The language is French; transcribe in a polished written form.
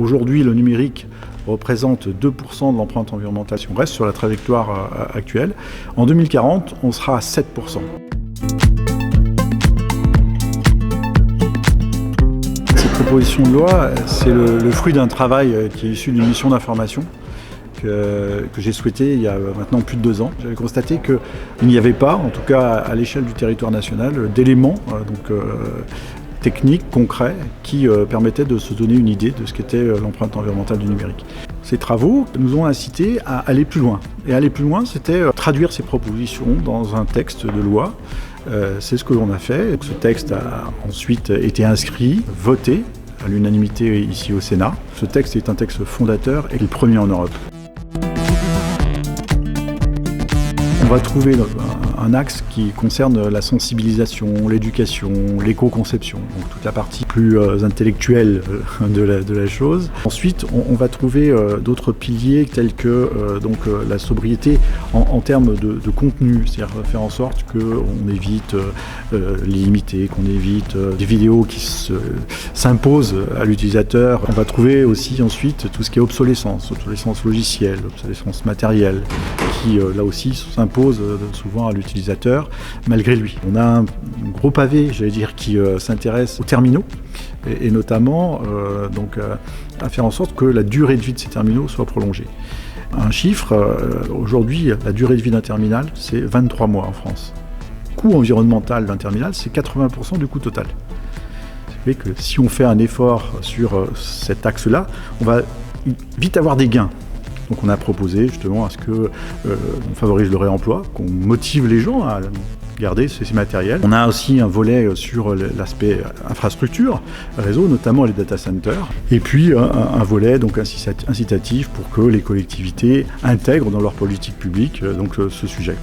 Aujourd'hui, le numérique représente 2% de l'empreinte environnementale si on reste sur la trajectoire actuelle. En 2040, on sera à 7%. Cette proposition de loi, c'est le fruit d'un travail qui est issu d'une mission d'information que j'ai souhaité il y a maintenant plus de 2 ans. J'avais constaté qu'il n'y avait pas, en tout cas à l'échelle du territoire national, d'éléments techniques, concrets, qui permettaient de se donner une idée de ce qu'était l'empreinte environnementale du numérique. Ces travaux nous ont incité à aller plus loin. Et aller plus loin, c'était traduire ces propositions dans un texte de loi. C'est ce que l'on a fait. Ce texte a ensuite été inscrit, voté à l'unanimité ici au Sénat. Ce texte est un texte fondateur et le premier en Europe. On va trouver un axe qui concerne la sensibilisation, l'éducation, l'éco-conception, donc toute la partie plus intellectuelle de la chose. Ensuite, on va trouver d'autres piliers tels que la sobriété en termes de contenu, c'est-à-dire faire en sorte qu'on évite l'illimité, qu'on évite des vidéos qui s'imposent à l'utilisateur. On va trouver aussi ensuite tout ce qui est obsolescence logicielle, obsolescence matérielle, qui là aussi s'impose souvent à l'utilisateur malgré lui. On a un gros pavé, qui s'intéresse aux terminaux et notamment à faire en sorte que la durée de vie de ces terminaux soit prolongée. Un chiffre, aujourd'hui, la durée de vie d'un terminal, c'est 23 mois en France. Le coût environnemental d'un terminal, c'est 80% du coût total. Ça fait que si on fait un effort sur cet axe-là, on va vite avoir des gains. Donc on a proposé justement à ce qu'on favorise le réemploi, qu'on motive les gens à garder ces matériels. On a aussi un volet sur l'aspect infrastructure, réseau, notamment les data centers. Et puis un volet incitatif pour que les collectivités intègrent dans leur politique publique ce sujet.